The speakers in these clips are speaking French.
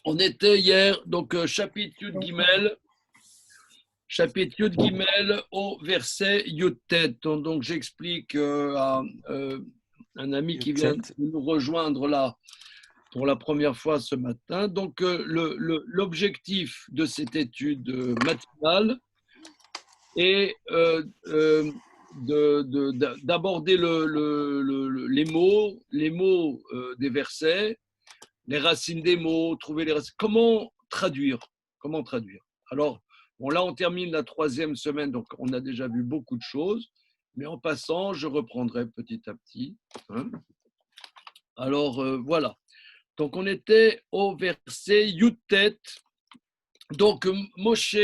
On était hier, donc chapitre Yud Gimel, au verset Yud Tet. Donc j'explique à un ami qui vient de nous rejoindre là pour la première fois ce matin. Donc l'objectif de cette étude matinale est d'aborder les mots des versets, les racines des mots, trouver les racines. Comment traduire? Alors, bon, là, on termine la 3e semaine, donc on a déjà vu beaucoup de choses, mais en passant, je reprendrai petit à petit. Hein. Alors, voilà. Donc, on était au verset Yutet. Donc, Moshe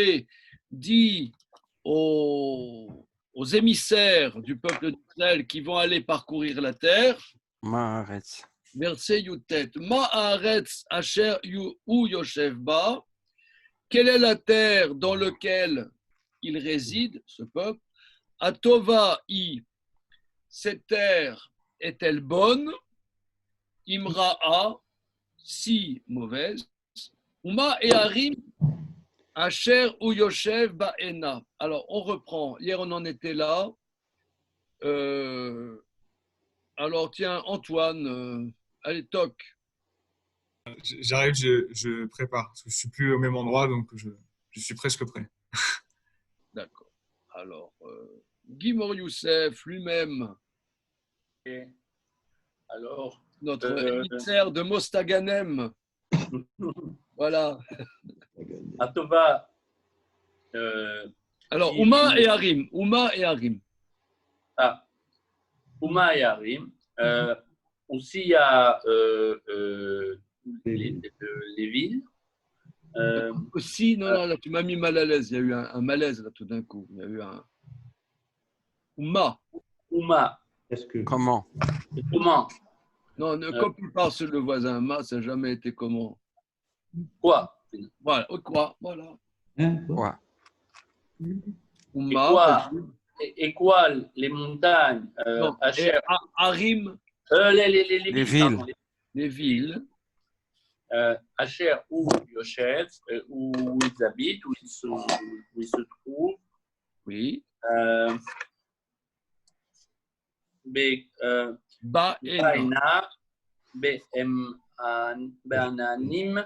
dit aux émissaires du peuple d'Israël qui vont aller parcourir la terre, verset Yutet, Ma'aretz asher hu yoshev ba, quelle est la terre dans laquelle il réside, ce peuple? Atova i, cette terre est-elle bonne? Imra'a, si mauvaise. Uma et Harim asher hu yoshev ba'ena. Alors, on reprend. Hier, on en était là. Alors, tiens, Antoine, allez, toc. J'arrive, je prépare. Parce que je ne suis plus au même endroit, donc je suis presque prêt. D'accord. Alors, Guimor Youssef lui-même, alors notre émissaire de Mostaganem. Voilà. Atova. Alors, Ouma et Harim. Ah, Ouma et Harim. Aussi, il y a les villes. Aussi, non, là, tu m'as mis mal à l'aise. Il y a eu un malaise, là, tout d'un coup. Il y a eu un... Ouma. Comment? Non, ne copie pas sur le voisin. Ma, ça n'a jamais été comment. Quoi? Voilà, quoi? Voilà. Quoi? Ouma. Et quoi? Les montagnes? Harim. Les villes. Les villes. Asher ou Yoshev, où ils habitent, où ils se trouvent. Oui. Baena, Be'ananim,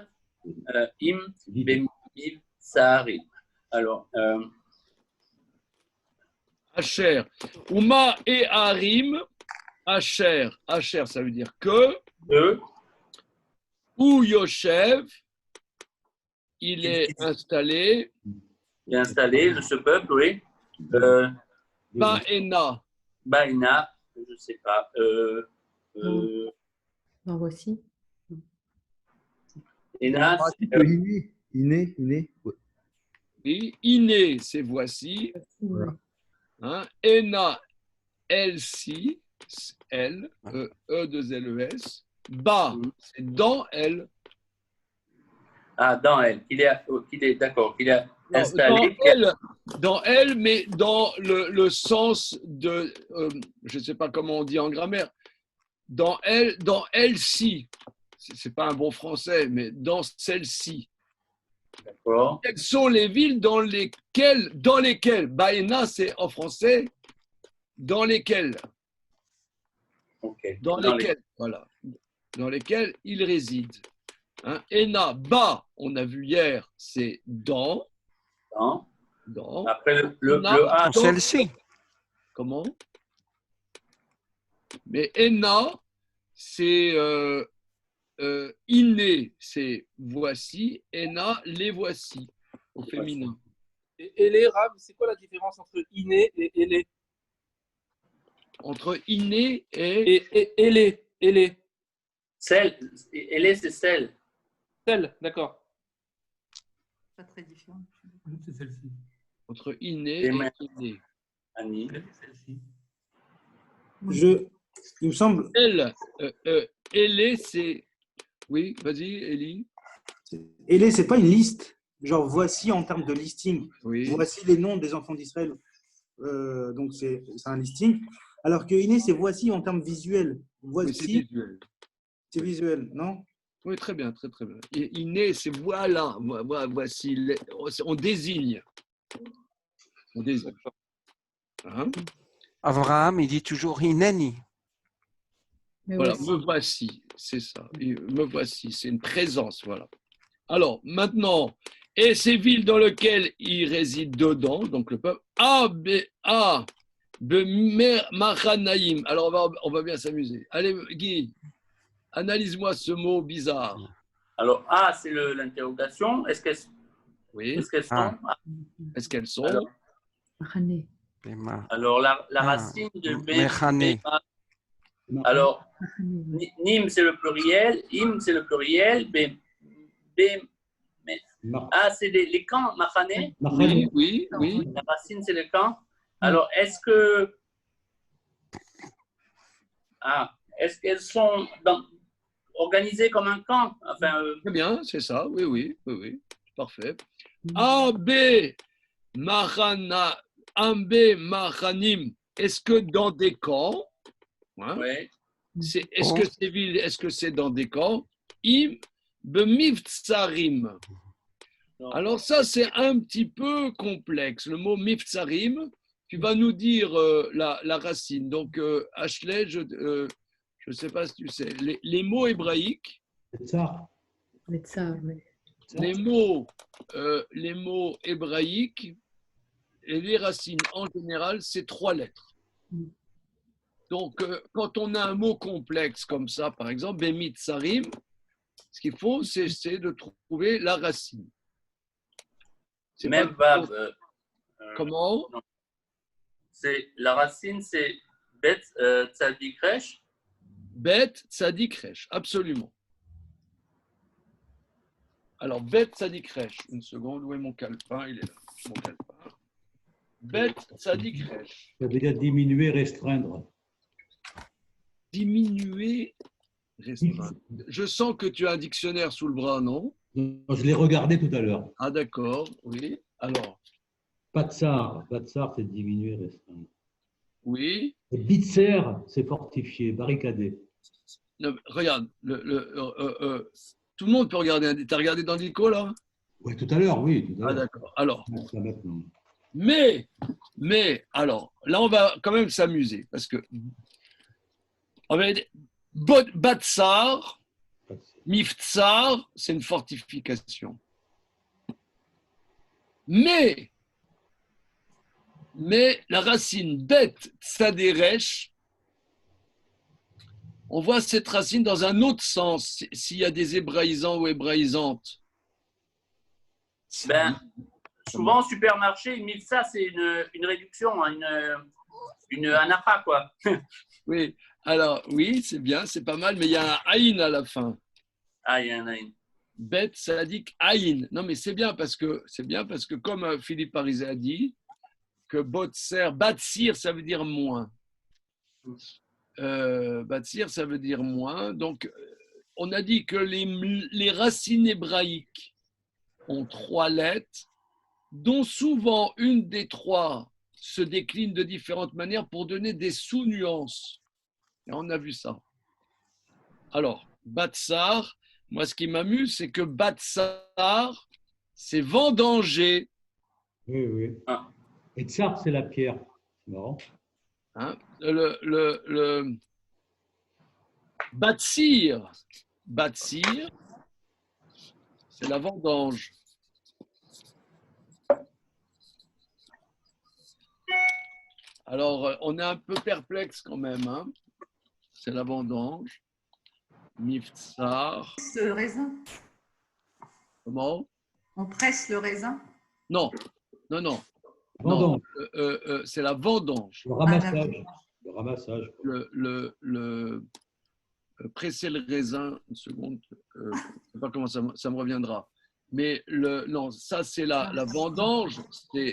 Im, Bemiv, Saharim. Alors, Asher. Ouma et Harim. Asher, ça veut dire que. Où Yoshev, il est installé. Il est installé, ce peuple, oui. Baena, je ne sais pas. Non, voici. Ena, Iné. oui. Iné, c'est voici. Voilà. Hein? Ena, elle-ci, elle, E2LES. Ba, c'est dans elle. Ah, dans elle. Il est d'accord. Il est installé. Dans elle, mais dans le sens de, je ne sais pas comment on dit en grammaire, dans elle-ci. C'est pas un bon français, mais dans celle-ci. D'accord. Quelles sont les villes dans lesquelles Baena, c'est en français, dans lesquelles. Okay. Voilà. Dans lesquelles il réside. Hein? Ena, ba, on a vu hier, c'est dans. Après le A. Celle-ci. Comment? Mais Ena, c'est Iné, c'est voici. Ena, les voici, au féminin. Et Elé, Rav, c'est quoi la différence entre Iné et Elé? Entre Iné et Elé. Celle. Elé, c'est celle. Celle, d'accord. Pas très différent. C'est celle-ci. Entre Iné et Iné. Annie. Celle-ci. Il me semble. Elé, c'est. Oui, vas-y, Elie. Elé, c'est pas une liste. Genre, voici en termes de listing. Oui. Voici les noms des enfants d'Israël. Donc, c'est un listing. Alors que Iné, c'est voici en termes visuels. Voici. Oui, c'est visuel. C'est visuel, non? Oui, très bien, très très bien. Iné, c'est voilà, voici, on désigne. On désigne. Hein? Abraham, il dit toujours Hineni. Mais Voilà, voici. me voici, c'est ça. Me voici, c'est une présence, voilà. Alors, maintenant, et ces villes dans lesquelles il réside dedans, donc le peuple, Mahanaïm. Alors, on va bien s'amuser. Allez, Guy, analyse-moi ce mot bizarre. Alors, A, c'est l'interrogation. Est-ce qu'elles Oui, sont? est-ce qu'elles sont? Alors, Mahané. Bema. alors la Ah, racine de Mechane. alors, Mahané. Nim, c'est le pluriel. Im, c'est le pluriel. A, c'est les camps, Mahane. Oui, oui, oui. La racine, c'est le camp. Alors, est-ce qu'elles sont organisées comme un camp? Enfin, Très bien, c'est ça. Oui, oui, oui, oui. Parfait. AB Mahana, Ambe Mahanim. Est-ce que dans des camps, hein, ouais. est-ce que ces villes, est-ce que c'est dans des camps? Im Bemivtsarim. Non. Alors ça, c'est un petit peu complexe. Le mot mifsarim, tu vas nous dire la racine. Donc, Ashley, je ne sais pas si tu sais, les mots hébraïques, C'est ça. Mais ça, mais... les mots hébraïques et les racines en général, c'est 3 lettres. Donc, quand on a un mot complexe comme ça, par exemple, Bemitsarim, ce qu'il faut, c'est de trouver la racine. C'est Même pas- Vav. Comment? C'est la racine, c'est Bet Tzadik Resh. Bet Tzadik Resh, absolument. Alors, Bet Tzadik Resh, une seconde, où est mon calepin? Il est là, mon calepin. Bet Tzadik Resh. Ça veut dire diminuer, restreindre. Diminuer, restreindre. Je sens que tu as un dictionnaire sous le bras, non? Je l'ai regardé tout à l'heure. Ah, d'accord, oui. Alors, Patsar, c'est diminuer, restreindre. oui. Et Bitzer, c'est fortifier, barricader. Non, regarde, tout le monde peut regarder. Tu as regardé dans l'ICO, là? Oui, tout à l'heure, oui. Tout à Ah, l'heure. d'accord. Alors, Pas maintenant. mais, alors, là, on va quand même s'amuser parce que, on va dire, Batsar, Miftsar, c'est une fortification. Mais la racine Bet Tsaderesh, on voit cette racine dans un autre sens, s'il y a des hébraïsants ou hébraïsantes. Ben, souvent, au supermarché, une ça, c'est une réduction, hein, une anacha, quoi. Oui, alors, oui, c'est bien, c'est pas mal, mais il y a un aïn à la fin. Ah, il y en a une. Bet Sadik aïn. Non, mais c'est bien parce que comme Philippe Parizet a dit, que Batsir, ça veut dire moins. Batsir, ça veut dire moins. Donc, on a dit que les racines hébraïques ont 3 lettres, dont souvent une des 3 se décline de différentes manières pour donner des sous-nuances. Et on a vu ça. Alors, Batsar, moi, ce qui m'amuse, c'est que Batsar, c'est vendanger. Oui, oui. Ah. Et Tsar, c'est la pierre. C'est marrant. Hein, le Batsir, c'est la vendange. Alors, on est un peu perplexe quand même. Hein. C'est la vendange. Miftsar. Le raisin. Comment? On presse le raisin. Non, non, non. Vendange. C'est la vendange. Le ramassage. Le ramassage. Presser le raisin, une seconde, je ne sais pas comment ça me reviendra. Mais non, ça c'est la vendange,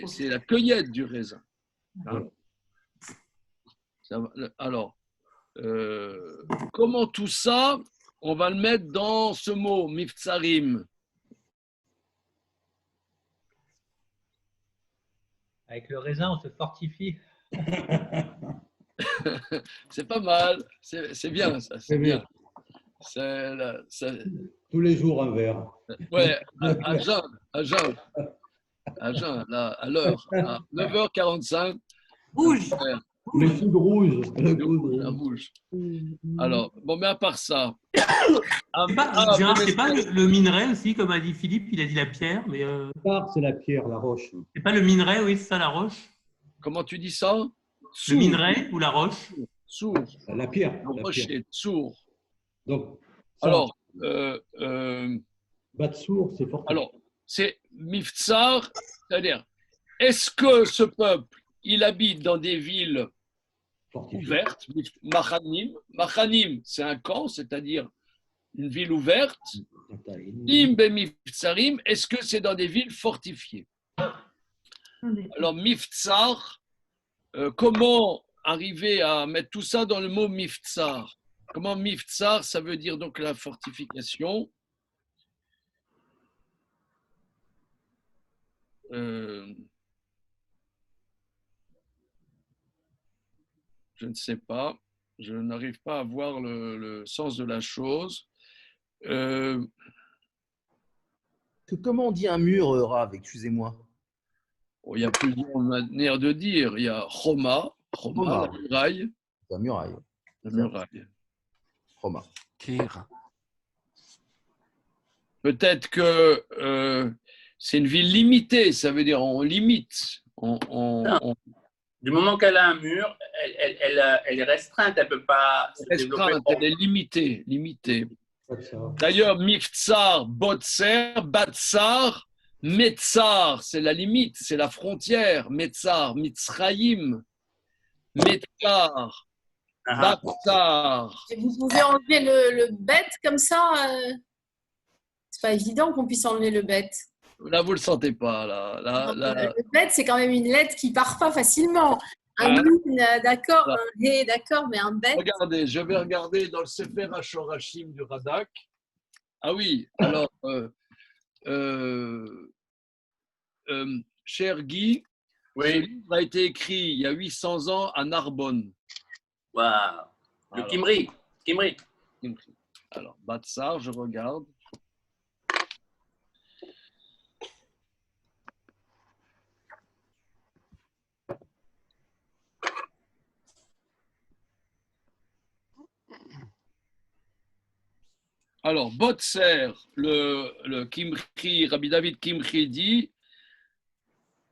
c'est la cueillette du raisin. Hein. Alors, comment tout ça, on va le mettre dans ce mot, miftsarim? Avec le raisin, on se fortifie. C'est pas mal, c'est bien ça, c'est C'est bien. bien. Tous les jours un verre. Ouais, à jeun, là, à l'heure, à 9h45. Rouge. Le coude rouge. Le Le coude rouge, rouge. rouge. Alors, bon, mais à part ça. Gérard, c'est pas le minerai aussi, comme a dit Philippe, il a dit la pierre, mais. C'est la pierre, la roche. C'est pas le minerai, oui, c'est ça, la roche. Comment tu dis ça? Le minerai ou la roche? Sourd. La pierre. Le rocher, sourd. Donc, alors, Batsour, c'est fort. Alors, c'est Miftsar, c'est-à-dire, est-ce que ce peuple, il habite dans des villes ouvertes, Machanim? Machanim, c'est un camp, c'est-à-dire une ville ouverte. Im Miftsarim, est-ce que c'est dans des villes fortifiées? Alors, Miftsar, comment arriver à mettre tout ça dans le mot Miftsar? Comment Miftsar, ça veut dire donc la fortification. Je ne sais pas. Je n'arrive pas à voir le sens de la chose. Comment on dit un mur, Rav? Excusez-moi. Il y a plusieurs manières de dire. Il y a Choma, la muraille. La muraille. La muraille. Choma. Peut-être que c'est une ville limitée, ça veut dire on limite. Du moment qu'elle a un mur, elle est restreinte, elle ne peut pas se développer. Elle est limitée. D'ailleurs, Miftsar, Botser, Batsar, Metzar, c'est la limite, c'est la frontière. Metzar, Mitzrayim, Metzar, Batsar. Et vous pouvez enlever le bête comme ça c'est pas évident qu'on puisse enlever le bête. Là, vous ne le sentez pas. Le bête, c'est quand même une lettre qui ne part pas facilement. Un min, d'accord, un hé, d'accord, mais un bête. Regardez, je vais regarder dans le Sefer HaShorashim du Radak. Ah oui, alors, cher Guy, ce livre a été écrit il y a 800 ans à Narbonne. Waouh. Le Kimri. Alors, Batsar, je regarde. Alors, Botser, le Kimri, Rabbi David Kimri dit,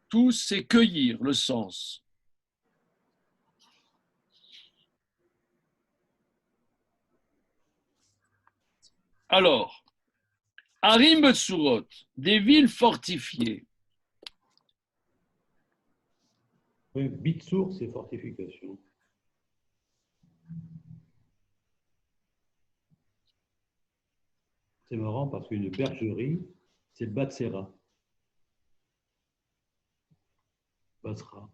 tout c'est cueillir, le sens. Alors, Harim Betsurot, des villes fortifiées. Oui, Bitsour, c'est fortification. C'est marrant parce qu'une bergerie, c'est Batsera. Batsra.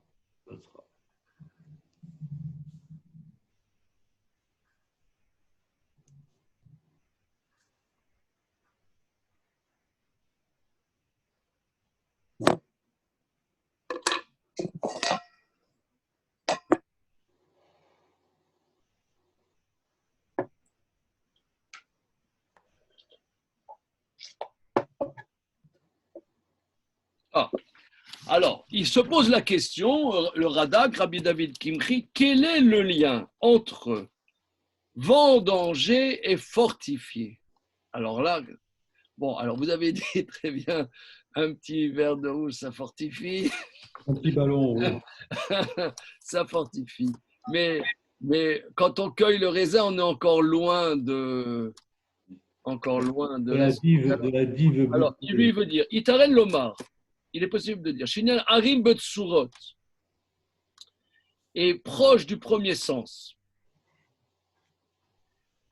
Alors, il se pose la question, le Radak, Rabbi David Kimri, quel est le lien entre vendanger et fortifié? Alors là, alors vous avez dit très bien, un petit verre de rouge, ça fortifie. Un petit ballon, oui. Ça fortifie. Mais quand on cueille le raisin, on est encore loin de la dive. Alors, lui, il veut dire, Itaren Lomar. Il est possible de dire Shinyan Harim Betsurot est proche du premier sens.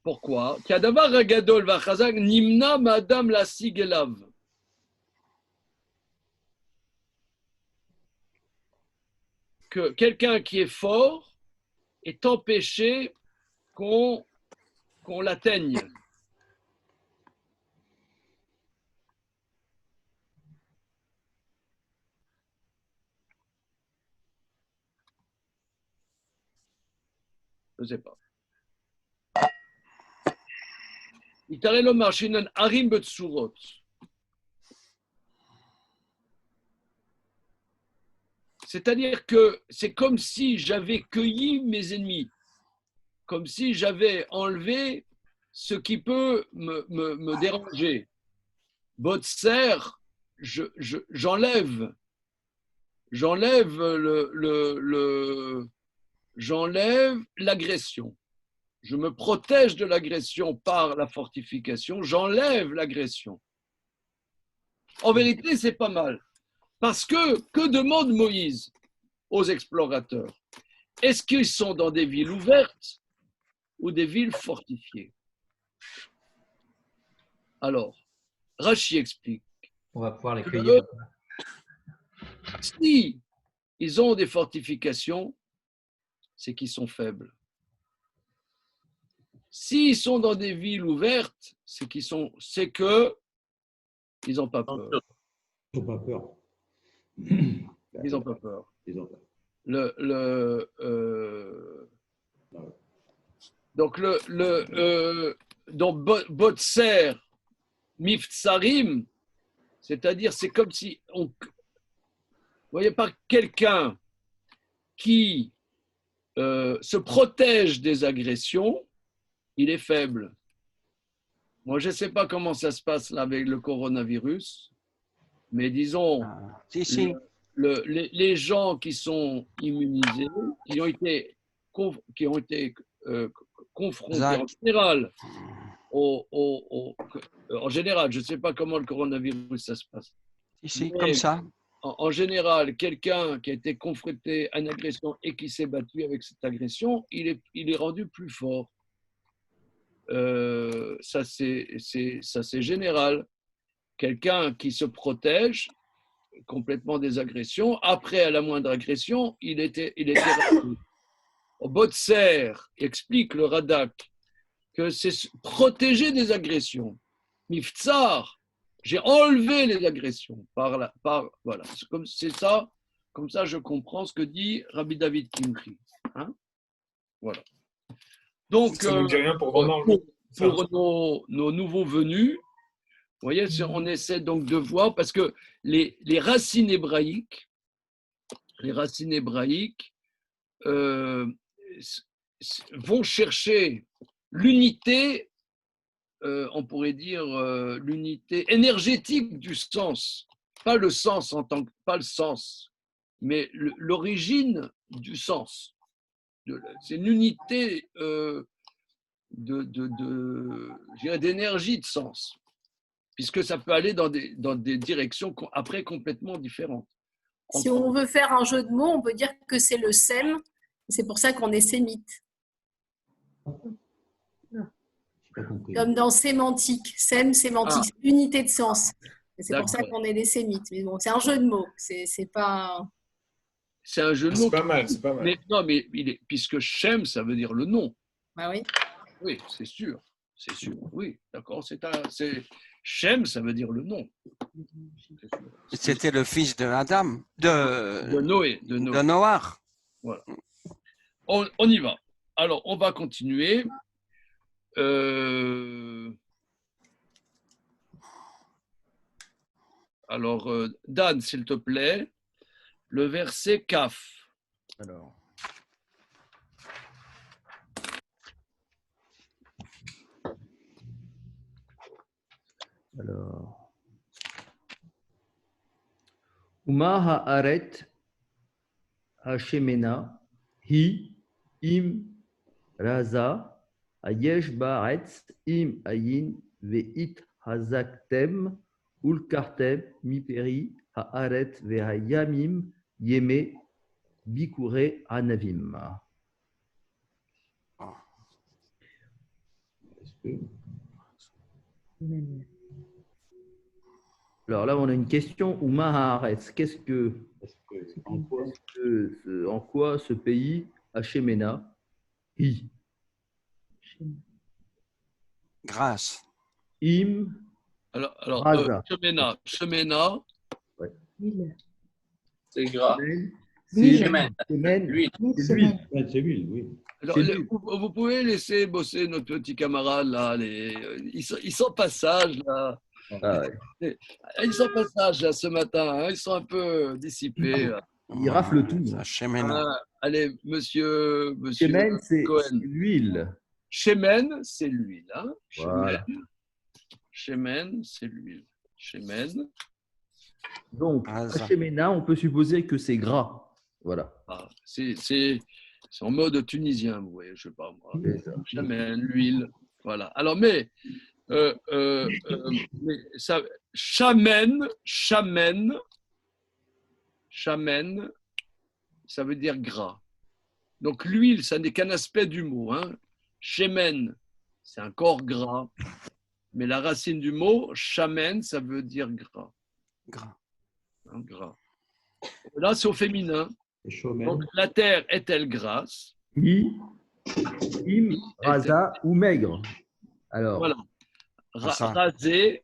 Pourquoi? Kadavar Ragadol Vachazak Nimna Madam la Sigelav. Que quelqu'un qui est fort est empêché qu'on l'atteigne. Je ne sais pas. Itare lomar shinan harim betsurot. C'est-à-dire que c'est comme si j'avais cueilli mes ennemis, comme si j'avais enlevé ce qui peut me déranger. Botser, j'enlève j'enlève l'agression. Je me protège de l'agression par la fortification, j'enlève l'agression. En vérité, c'est pas mal. Parce que demande Moïse aux explorateurs? Est-ce qu'ils sont dans des villes ouvertes ou des villes fortifiées? Alors, Rachi explique. On va pouvoir les cueillir. Si ils ont des fortifications, c'est qu'ils sont faibles. S'ils sont dans des villes ouvertes, c'est qu'ils n'ont pas peur. Ils n'ont pas peur. Ils n'ont pas peur. Ils ont peur. Donc Botser, Miftsarim, c'est-à-dire c'est comme si vous voyez pas quelqu'un qui se protège des agressions, il est faible. Moi, je ne sais pas comment ça se passe là avec le coronavirus, mais disons, les gens qui sont immunisés, qui ont été confrontés en général, en général, je ne sais pas comment le coronavirus ça se passe. Ici, comme ça. En général, quelqu'un qui a été confronté à une agression et qui s'est battu avec cette agression, il est rendu plus fort. Ça, c'est général. Quelqu'un qui se protège complètement des agressions, après, à la moindre agression, il était rendu. Botser explique le Radak que c'est protéger des agressions. Miftsar, j'ai enlevé les agressions voilà. C'est ça, comme ça je comprends ce que dit Rabbi David Kimchi. Hein? Voilà. Donc, ça ne dit rien pour nos nouveaux venus, vous voyez, on essaie donc de voir, parce que les racines hébraïques vont chercher l'unité, on pourrait dire l'unité énergétique du sens, pas le sens pas le sens, mais l'origine du sens. C'est une unité d'énergie de sens, puisque ça peut aller dans des directions après complètement différentes. Si on veut faire un jeu de mots, on peut dire que c'est le SEM. C'est pour ça qu'on est sémite. Comme dans sémantique. SEM, sémantique, c'est unité de sens. Et c'est pour ça qu'on est des sémites. Mais bon, c'est un jeu de mots. C'est pas. C'est un jeu de mots. C'est pas mal, c'est pas mal. Mais, non, mais puisque Shem, ça veut dire le nom. Ah oui. Oui, c'est sûr. Oui, d'accord. Shem, ça veut dire le nom. C'était le fils de Adam, de Noé. De Noach. Voilà. On y va. Alors, on va continuer. Alors, Dan, s'il te plaît, le verset Kaf. Alors. Uma haaret hashemena hi im raza ayesh baaretz im ayin veit hazaktem ulkartem miperi haaret vehayamim yeme bikure anavim. Alors là, on a une question. Uma haaretz, en quoi ce pays, Hashemena, hi? Grâce. Im. Alors Shemena. Ouais. C'est gras. Shemen. L'huile. C'est l'huile. Ouais, c'est l'huile, oui. Alors, vous pouvez laisser bosser notre petit camarade là, ils sont passage là. Ah ouais. Ils sont passage là ce matin, hein, ils sont un peu dissipés. Là. Il rafle tout. Allez, monsieur Shemen, c'est Cohen. l'huile. Shemen, c'est l'huile. Hein. Voilà. Shemen, c'est l'huile. Shemen. Donc, Shemena, on peut supposer que c'est gras. Voilà. Ah, c'est en mode tunisien, vous voyez, je sais pas moi. Shemen, l'huile. Voilà. Alors, mais ça, shamen, ça veut dire gras. Donc l'huile, ça n'est qu'un aspect du mot. Hein. Shemen, c'est un corps gras. Mais la racine du mot, shamen, ça veut dire gras. Gras. Hein, gras. Là, c'est au féminin. Donc la terre est-elle grasse? Oui. Im, rasa ou maigre. Alors. Voilà. Rasé,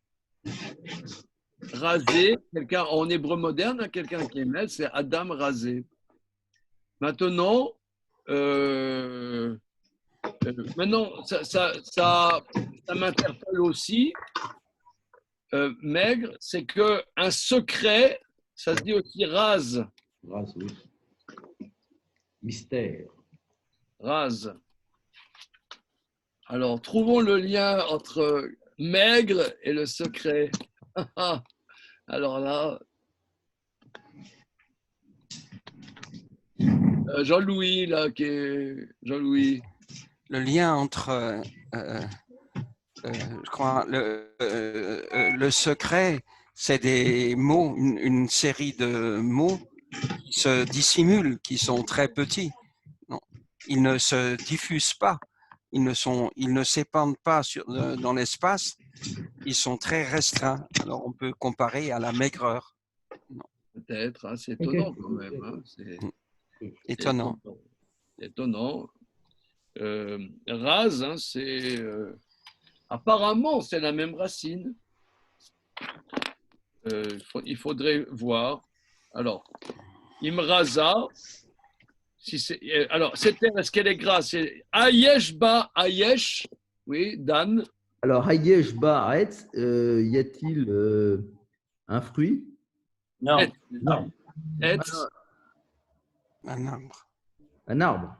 quelqu'un en hébreu moderne, quelqu'un qui est maître, c'est Adam rasé. Maintenant, ça m'interpelle aussi. Maigre, c'est que un secret, ça se dit aussi rase. Rase, oui. Mystère. Rase. Alors, trouvons le lien entre maigre et le secret. Alors là, Jean-Louis, là, qui est Jean-Louis. Le lien entre, je crois, le secret, c'est des mots, une série de mots qui se dissimulent, qui sont très petits. Non, ils ne se diffusent pas. Ils ne s'épandent pas dans l'espace, ils sont très restreints. Alors on peut comparer à la maigreur. Peut-être, hein, c'est étonnant quand même. Hein, étonnant. Étonnant. Rase, hein, apparemment c'est la même racine. Il faudrait voir. Alors, Imraza. Alors, cette terre, est-ce qu'elle est grasse? C'est Ayesh ba Ayesh, oui, Dan. Alors, Ayesh ba Aetz, y a-t-il un fruit? Non. Non. Etz. Un arbre. Un arbre.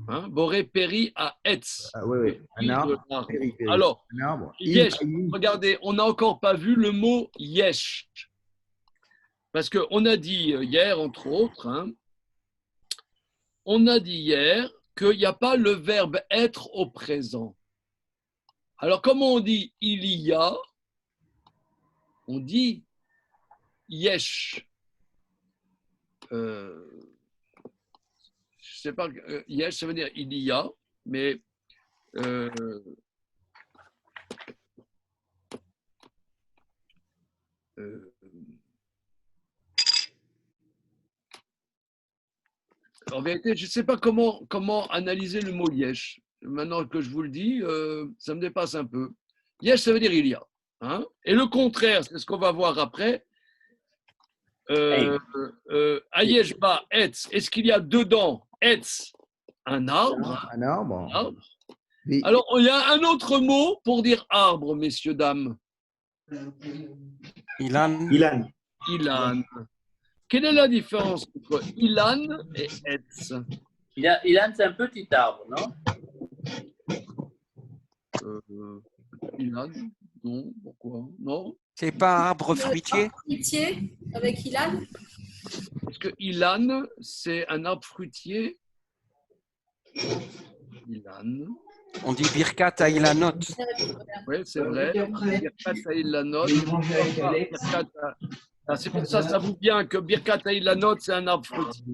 Hein? Boré péri à Etz. Ah, oui. Un arbre. Péri. Alors, un arbre. Yesh, regardez, on n'a encore pas vu le mot Yesh. Parce qu'on a dit hier, entre autres, hein, on a dit hier qu'il n'y a pas le verbe être au présent. Alors, comment on dit il y a? On dit yesh. Je sais pas, yesh, ça veut dire il y a, mais en vérité, je ne sais pas comment analyser le mot yesh. Maintenant que je vous le dis, ça me dépasse un peu. Yesh, ça veut dire il y a. Hein? Et le contraire, c'est ce qu'on va voir après. Ayesh ba etz. Est-ce qu'il y a dedans etz, un arbre? Un arbre. Un arbre. Alors, il y a un autre mot pour dire arbre, messieurs, dames. Ilan. Ilan. Quelle est la différence entre Ilan et Etz? Ilan, c'est un petit arbre, non? Ilan? Non, pourquoi? Non? C'est pas arbre fruitier? Arbre fruitier avec Ilan? Est-ce que Ilan, c'est un arbre fruitier? Ilan. On dit Birkat à Ilanot. Oui, c'est vrai. Birkat à Ilanot. C'est pour ça, ça vous vient que Birkat Ilanot, c'est un arbre fruitier.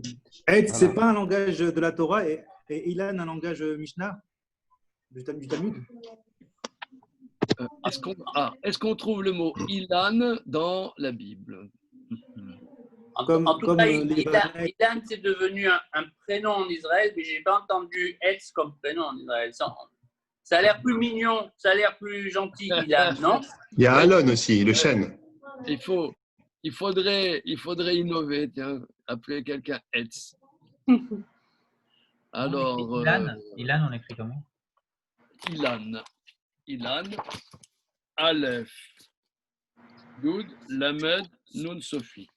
Etz, c'est pas un langage de la Torah et Ilan, un langage Mishnah du Talmud. Est-ce qu'on trouve le mot Ilan dans la Bible? En tout cas, Ilan, c'est devenu un prénom en Israël, mais je n'ai pas entendu Etz comme prénom en Israël. Ça a l'air plus mignon, ça a l'air plus gentil, Ilan, non? Il y a Alon aussi, le chêne. Il faut il faudrait innover, tiens, appeler quelqu'un Etz. Alors, Ilan, Ilan, on écrit comment? Ilan, Aleph, Yud, Lamed, Nun, Sofit.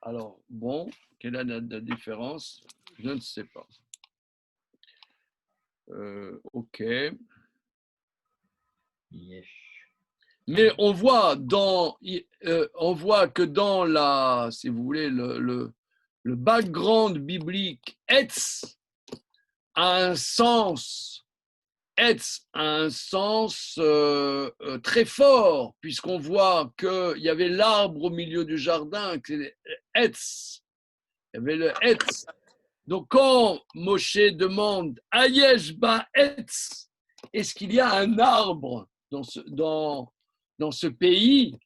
Alors, bon, quelle est la différence? Je ne sais pas. Ok. Yes. Mais on voit que dans la, si vous voulez, le background biblique, Etz a un sens, très fort, puisqu'on voit qu'il y avait l'arbre au milieu du jardin, c'est Etz. Il y avait le Etz. Donc, quand Moshe demande Ayesh ba Etz, est-ce qu'il y a un arbre dans ce pays?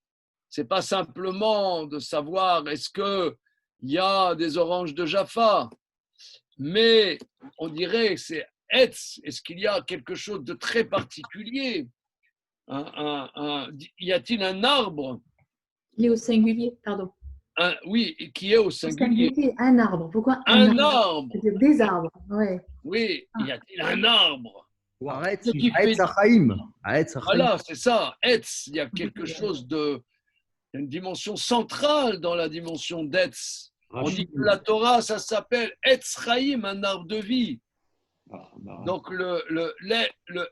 Ce n'est pas simplement de savoir est-ce qu'il y a des oranges de Jaffa, mais on dirait que c'est Etz. Est-ce qu'il y a quelque chose de très particulier? Y a-t-il un arbre? Il est au singulier, pardon. Oui, qui est au singulier. Un arbre. Pourquoi un arbre? C'est-à-dire des arbres, ouais. Oui, y a-t-il un arbre? Arrête, Ce qui arrête fait- Sachaïm. Arrête Sachaïm. Voilà, c'est ça. Etz, il y a quelque chose une dimension centrale dans la dimension d'Etz. On dit que la Torah, ça s'appelle Etz Chaim, un arbre de vie. Donc le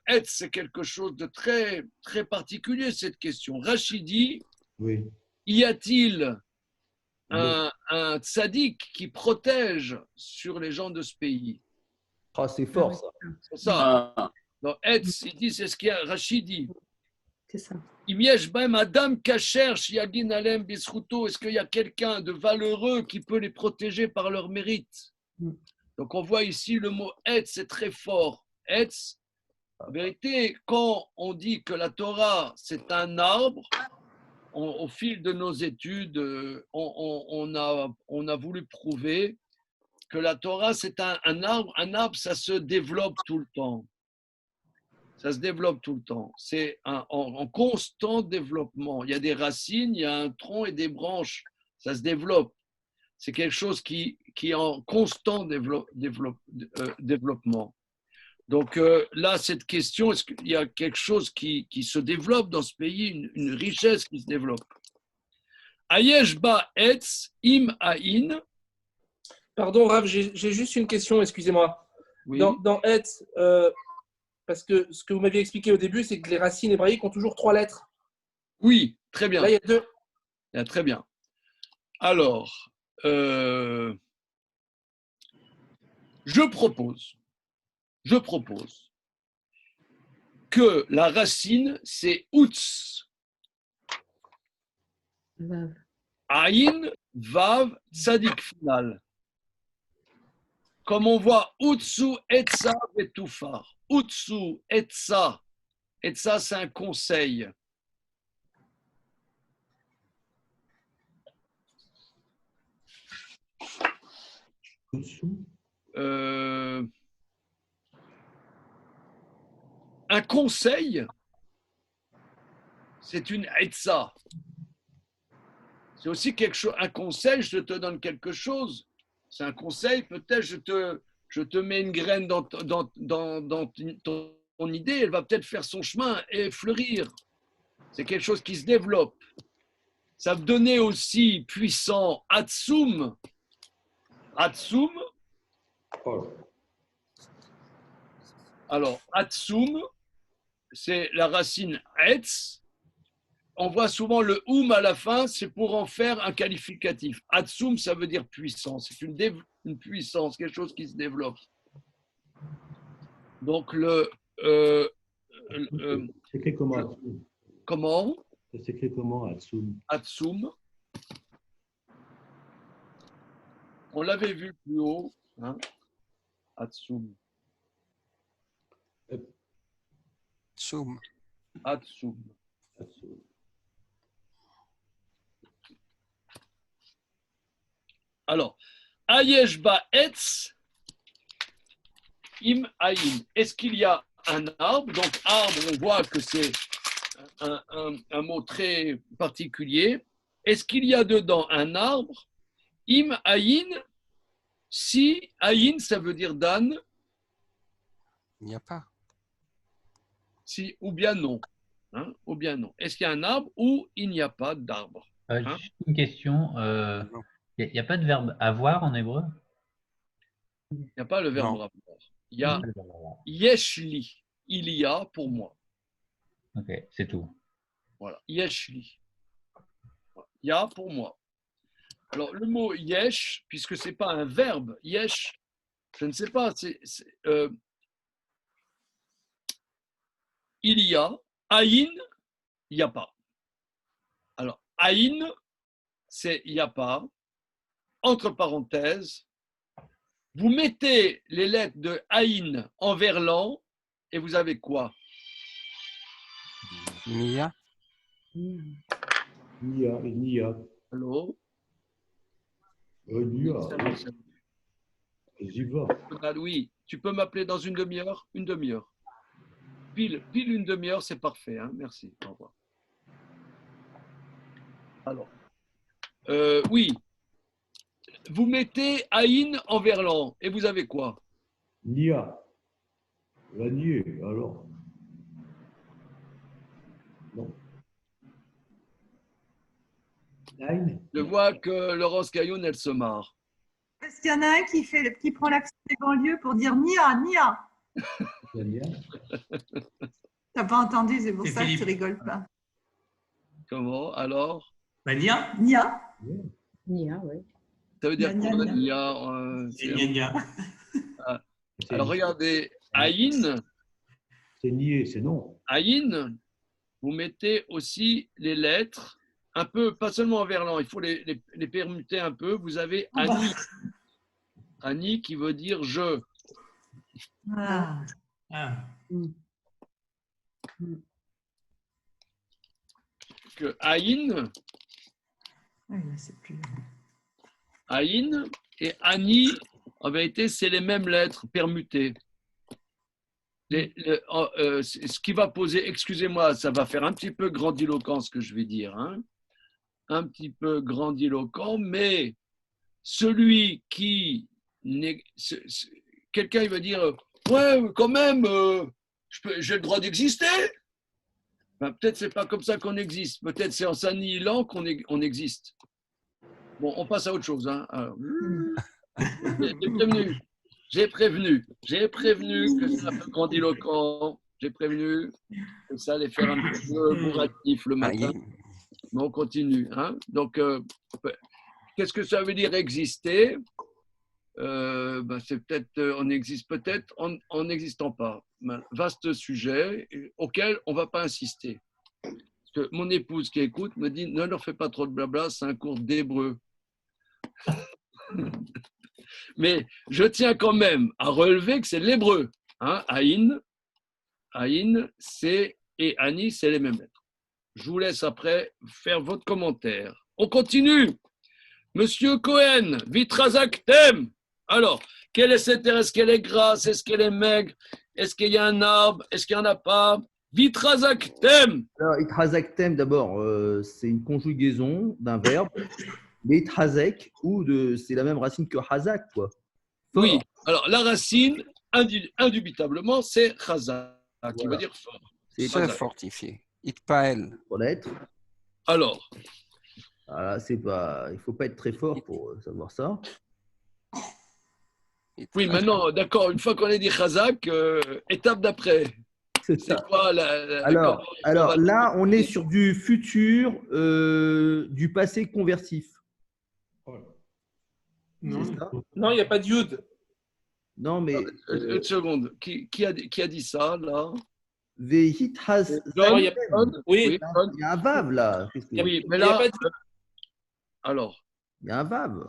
Etz, c'est quelque chose de très, très particulier, cette question. Rachid dit, Oui. y a-t-il un tzaddik qui protège sur les gens de ce pays? Ah, c'est fort ça. C'est ça. Ah. Donc, Etz, il dit, c'est ce qu'il y a, Rachid dit. C'est ça. Est-ce qu'il y a quelqu'un de valeureux qui peut les protéger par leur mérite? Donc on voit ici le mot Etz, c'est très fort. Etz, en vérité, quand on dit que la Torah, c'est un arbre, au fil de nos études, on a voulu prouver que la Torah, c'est un arbre. Un arbre, ça se développe tout le temps. Ça se développe tout le temps. C'est en constant développement. Il y a des racines, il y a un tronc et des branches. Ça se développe. C'est quelque chose qui est en constant développement. Donc là, cette question, est-ce qu'il y a quelque chose qui se développe dans ce pays, une richesse qui se développe? Ayesh ba etz im aïn. Pardon, Rav, j'ai juste une question, excusez-moi. Oui. Dans Etz, parce que ce que vous m'aviez expliqué au début, c'est que les racines hébraïques ont toujours 3 lettres. Oui, très bien. Là, il y a 2. Très bien. Alors, je propose que la racine, c'est Utz. Vav. Aïn, Vav, Tzadik final. Comme on voit Utsu, Etza, Vetufar. Utsu, Etza. Etza, c'est un conseil. Un conseil, c'est une Etza. C'est aussi quelque chose. Un conseil, je te donne quelque chose. C'est un conseil, peut-être je te mets une graine dans ton idée, elle va peut-être faire son chemin et fleurir. C'est quelque chose qui se développe. Ça veut donner aussi puissant Atsum. Atsum. Alors, Atsum, c'est la racine Etz. On voit souvent le à la fin, c'est pour en faire un qualificatif. Atsum, ça veut dire puissance. C'est une puissance, quelque chose qui se développe. Donc, c'est écrit comment Atsum? Comment? Ça s'écrit comment Atsum? Atsum. On l'avait vu plus haut. Hein? Atsum. Atsum. Atsum. Alors, Ayesh ba etz im aïn. Est-ce qu'il y a un arbre. Donc, arbre, on voit que c'est un mot très particulier. Est-ce qu'il y a dedans un arbre? Im ayin, si ayin, ça veut dire dan. Il n'y a pas. Si, ou bien non. Hein, ou bien non. Est-ce qu'il y a un arbre ou il n'y a pas d'arbre? Hein? Juste une question. Il n'y a pas de verbe avoir en hébreu? Il n'y a pas le verbe Non. avoir. Il y a yeshli. Il y a pour moi. Ok, c'est tout. Voilà. Yeshli. Il y a pour moi. Alors, le mot yesh, puisque ce n'est pas un verbe, yesh, je ne sais pas, il y a, aïn, il n'y a pas. Alors, aïn, c'est il n'y a pas. Entre parenthèses, vous mettez les lettres de aïn en verlan et vous avez quoi? Nia. Nia. Allô? Nia. J'y vais. Oui, tu peux m'appeler dans une demi-heure? Une demi-heure. Pile une demi-heure, c'est parfait. Hein? Merci. Au revoir. Alors, oui. Vous mettez aïn en verlan et vous avez quoi? Nia. La nier, alors. Non. Nine. Je vois que Laurence Cailloun, elle se marre. Est-ce qu'il y en a un qui prend l'accent des banlieues pour dire Nia, Nia? T'as pas entendu, c'est pour C'est ça que Philippe. tu rigoles pas. Comment? Alors? Nia. Nia. Nia, oui. Ça veut dire Nia, quoi? nia. Nia, alors regardez, aïn, C'est nier, c'est non. aïn, vous mettez aussi les lettres, un peu, pas seulement en verlan, il faut les permuter un peu. Vous avez ani. Ani qui veut dire je. Ah. Que aïn, Oui, là, c'est plus. aïn et ani, en vérité, c'est les mêmes lettres permutées. Ce qui va poser, excusez-moi, ça va faire un petit peu grandiloquent ce que je vais dire, hein, un petit peu grandiloquent, mais celui qui, quelqu'un il va dire, ouais, quand même, j'ai le droit d'exister. Ben, peut-être c'est pas comme ça qu'on existe, peut-être c'est en s'annihilant qu'on existe. Bon, on passe à autre chose. Hein. Alors, j'ai prévenu que c'est un peu grandiloquent, j'ai prévenu que ça allait faire un petit peu bourratif le matin. Mais on continue. Hein. Donc, qu'est-ce que ça veut dire exister? C'est peut-être, on existe peut-être en n'existant pas. Vaste sujet auquel on ne va pas insister. Parce que mon épouse qui écoute me dit ne leur fais pas trop de blabla, c'est un cours d'hébreu. Mais je tiens quand même à relever que c'est l'hébreu. Hein? Aïn, c'est et Ani, c'est les mêmes lettres. Je vous laisse après faire votre commentaire. On continue. Monsieur Cohen, Vitrazaktem. Alors, quelle est cette terre? Est-ce qu'elle est grasse? Est-ce qu'elle est maigre? Est-ce qu'il y a un arbre? Est-ce qu'il n'y en a pas? Vitrazaktem. Alors, itrazaktem, d'abord, c'est une conjugaison d'un verbe. Mais itrazek, c'est la même racine que hazak, quoi. Fort. Oui, alors la racine, indubitablement, c'est chazak, qui veut dire fort. C'est fortifié. Itpael. Pour l'être. Alors. Voilà, il ne faut pas être très fort pour savoir ça. Oui, maintenant, d'accord, une fois qu'on a dit chazak, étape d'après. C'est quoi alors là, on est sur du futur, du passé conversif. Non, il n'y a pas de yud. Non, mais. Une seconde. Qui a dit ça, là? Oui, il y a un vav, là. Oui, mais là. Alors. Il y a un vav.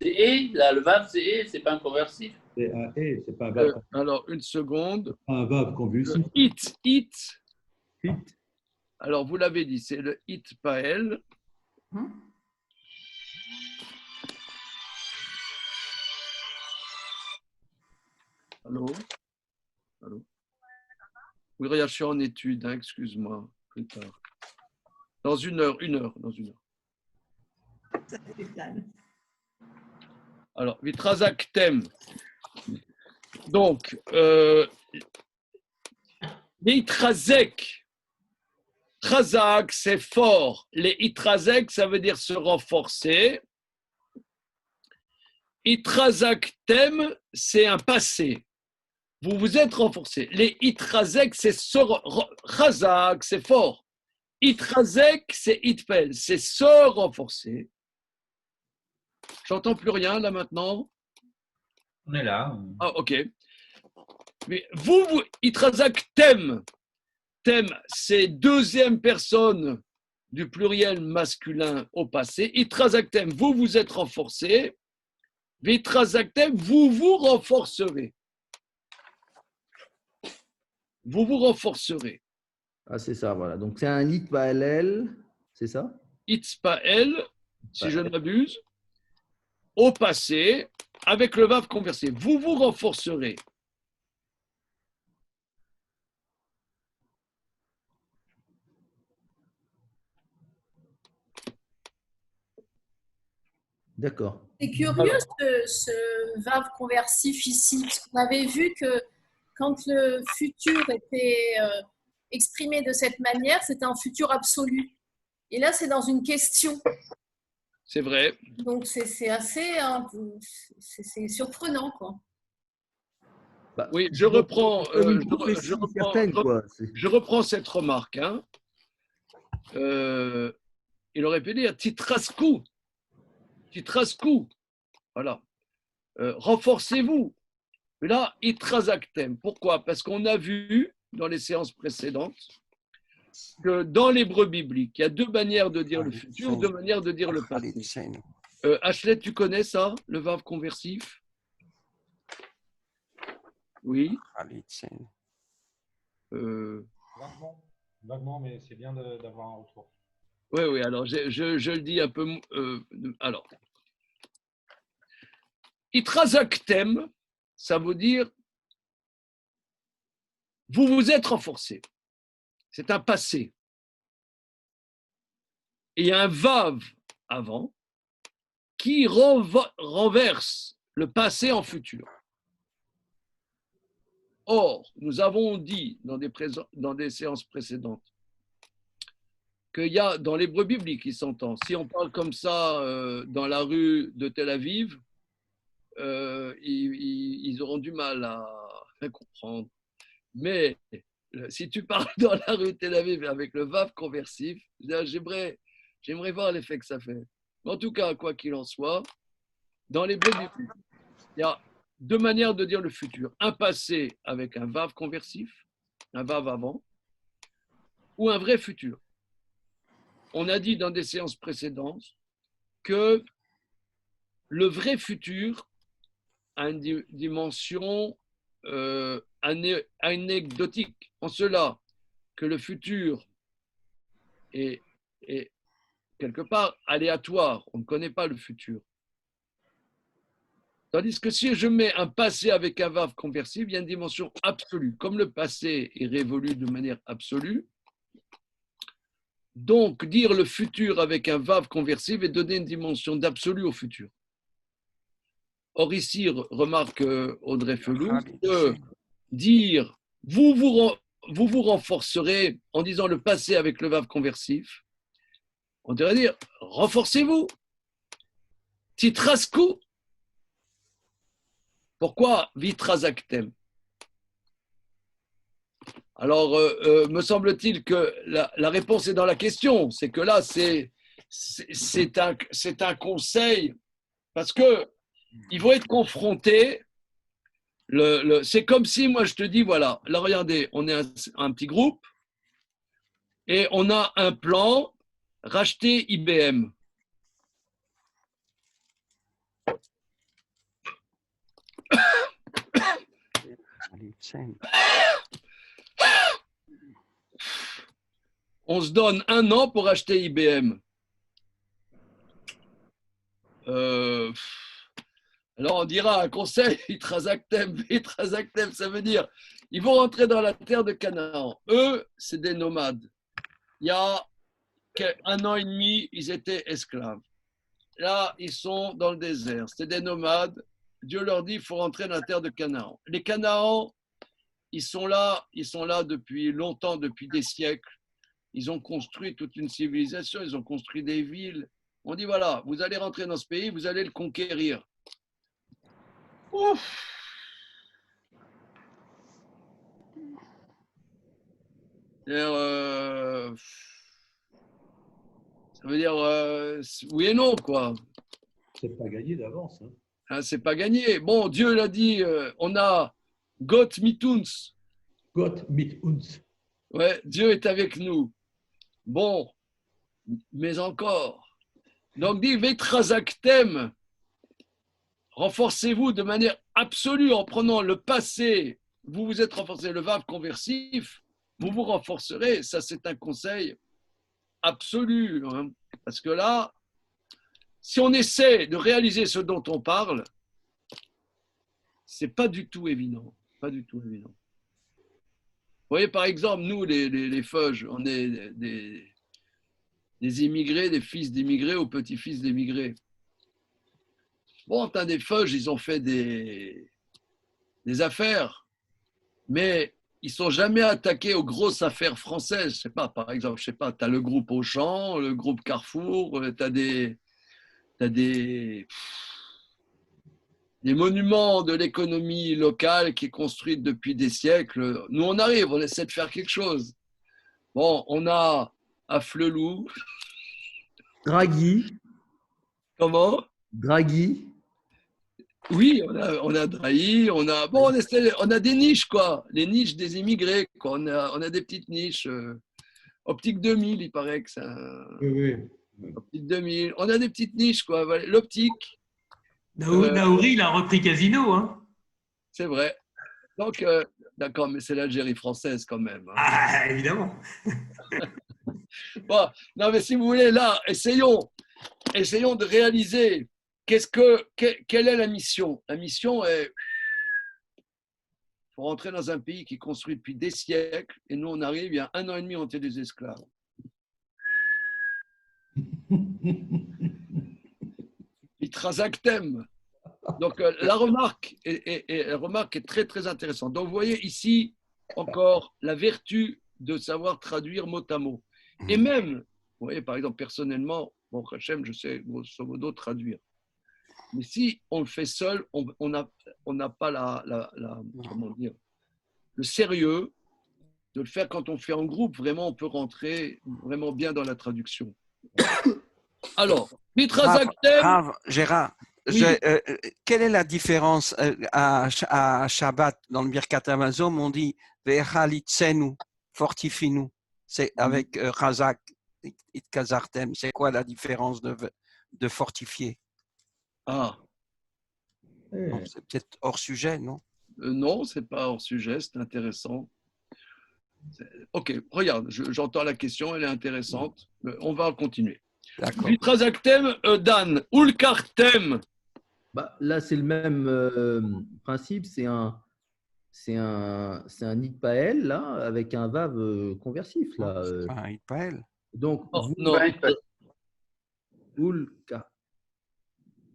C'est et, là, le vav, c'est et, c'est pas un conversif. C'est un et, c'est pas un vav. Alors, une seconde. Un vav convulsif. It. Alors, vous l'avez dit, c'est le it pael. Allô? Oui, regarde, je suis en étude, hein, excuse-moi. Plus tard. Dans une heure. Alors, vitrazaktem. Donc, l'itrazek. Trazak, c'est fort. Les itrazek, ça veut dire se renforcer. Itrazaktem, c'est un passé. Vous vous êtes renforcé. Les itrazek, c'est chazak, c'est fort. Itrazek, c'est itpel, c'est se renforcer. J'entends plus rien là maintenant. On est là. Ah, ok. Mais vous itrazaktem, tem, c'est deuxième personne du pluriel masculin au passé. Itrazaktem, vous vous êtes renforcé. Vitrazaktem, vous vous renforcerez. Vous vous renforcerez. Ah, c'est ça, voilà. Donc, c'est un itpael, c'est ça? Itzpael, si je ne m'abuse, au passé, avec le vav conversé. Vous vous renforcerez. D'accord. C'est curieux ce verbe conversif ici, parce qu'on avait vu que quand le futur était exprimé de cette manière, c'était un futur absolu. Et là, c'est dans une question. C'est vrai. Donc, c'est assez c'est surprenant, quoi. Bah, oui, je reprends, je reprends cette remarque. Hein. Il aurait pu dire titraskou. Titraskou. Voilà. Renforcez-vous. Mais là, itrazaktem. Pourquoi? Parce qu'on a vu dans les séances précédentes que dans l'hébreu biblique, il y a deux manières de dire le futur, deux manières de dire le passé. Ashley, tu connais ça, le verbe conversif? Oui. Vaguement, mais c'est bien d'avoir un retour. Oui, alors je le dis un peu. Alors, itrazaktem, ça veut dire vous vous êtes renforcé. C'est un passé. Et il y a un vav avant qui renverse le passé en futur. Or, nous avons dit dans des séances précédentes qu'il y a dans l'hébreu biblique, il s'entend. Si on parle comme ça dans la rue de Tel Aviv, ils auront du mal à comprendre. Mais si tu parles dans la rue de Tel Aviv avec le vav conversif, j'aimerais voir l'effet que ça fait. Mais en tout cas, quoi qu'il en soit, dans l'hébreu biblique, il y a deux manières de dire le futur. Un passé avec un vav conversif, un vav avant, ou un vrai futur. On a dit dans des séances précédentes que le vrai futur a une dimension anecdotique, en cela que le futur est quelque part aléatoire, on ne connaît pas le futur. Tandis que si je mets un passé avec un vav conversif, il y a une dimension absolue. Comme le passé est révolu de manière absolue, donc dire le futur avec un vav conversif et donner une dimension d'absolu au futur. Or ici, remarque Audrey Felou, que dire vous vous renforcerez en disant le passé avec le vav conversif, on devrait dire renforcez-vous. Titraskou. Pourquoi vitrazaktem? Alors, me semble-t-il que la réponse est dans la question. C'est que là, c'est un conseil parce que ils vont être confrontés. C'est comme si moi je te dis voilà, là regardez, on est un petit groupe et on a un plan racheter IBM. On se donne 1 an pour acheter IBM. Alors on dira un conseil, itrazaktem, ça veut dire Ils vont rentrer dans la terre de Canaan. Eux, c'est des nomades. Il y a 1 an et demi, ils étaient esclaves. Là, ils sont dans le désert. C'est des nomades. Dieu leur dit, il faut rentrer dans la terre de Canaan. Les Canaans, ils sont là depuis longtemps, depuis des siècles. Ils ont construit toute une civilisation, ils ont construit des villes. On dit, voilà, vous allez rentrer dans ce pays, vous allez le conquérir. Ouf. Ça veut dire oui et non, quoi. C'est pas gagné d'avance. Hein. Hein, c'est pas gagné. Bon, Dieu l'a dit, on a Gott mit uns. Gott mit uns. Ouais, Dieu est avec nous. Bon, mais encore. Donc, dit Vetrazaktem, renforcez-vous de manière absolue en prenant le passé. Vous vous êtes renforcé, le vav conversif, vous vous renforcerez. Ça, c'est un conseil absolu. Hein. Parce que là, si on essaie de réaliser ce dont on parle, c'est pas du tout évident. Pas du tout évident. Vous voyez, par exemple, nous, les Feuges, on est des immigrés, des fils d'immigrés ou petits-fils d'immigrés. Bon, t'as des Feuges, ils ont fait des affaires, mais ils ne sont jamais attaqués aux grosses affaires françaises. Je sais pas, par exemple, tu as le groupe Auchan, le groupe Carrefour, tu as des monuments de l'économie locale qui est construite depuis des siècles. Nous, on arrive, on essaie de faire quelque chose. Bon, on a à Flelou. Draghi. Comment? Draghi. Oui, on a Drahi, on a des niches, quoi. Les niches des immigrés, quoi. On a des petites niches. Optique 2000, il paraît que ça. Oui. Optique 2000. On a des petites niches, quoi. L'optique. Naouri, il a repris Casino. Hein. C'est vrai. Donc, d'accord, mais c'est l'Algérie française quand même. Hein. Ah, évidemment. Bon, non, mais si vous voulez, là, essayons de réaliser quelle est la mission. La mission est pour rentrer dans un pays qui est construit depuis des siècles, et nous, on arrive, il y a 1 an et demi, on était des esclaves. Itrazaktem. Donc, la remarque est très, très intéressante. Donc, vous voyez ici, encore, la vertu de savoir traduire mot à mot. Et même, vous voyez, par exemple, personnellement, bon, Hachem, je sais grosso modo traduire. Mais si on le fait seul, on n'a pas comment dire, le sérieux de le faire quand on fait en groupe. Vraiment, on peut rentrer vraiment bien dans la traduction. Alors, Mitrazaktem. Gérard, Oui. quelle est la différence à Shabbat dans le Birkat Hamazon? On dit Vehalitzenu, fortifie-nous. C'est avec Razak, Itkazartem. C'est quoi la différence de fortifier? Ah. Non, c'est peut-être hors sujet, non? Non, c'est pas hors sujet, c'est intéressant. Ok, regarde, j'entends la question, elle est intéressante. On va continuer. D'accord. Vitrazaktem, Dan, Ulkartem. Bah, là, c'est le même principe. C'est un Itpael, là, avec un vav conversif. Là. C'est pas un Itpael. Donc, non. Ulka.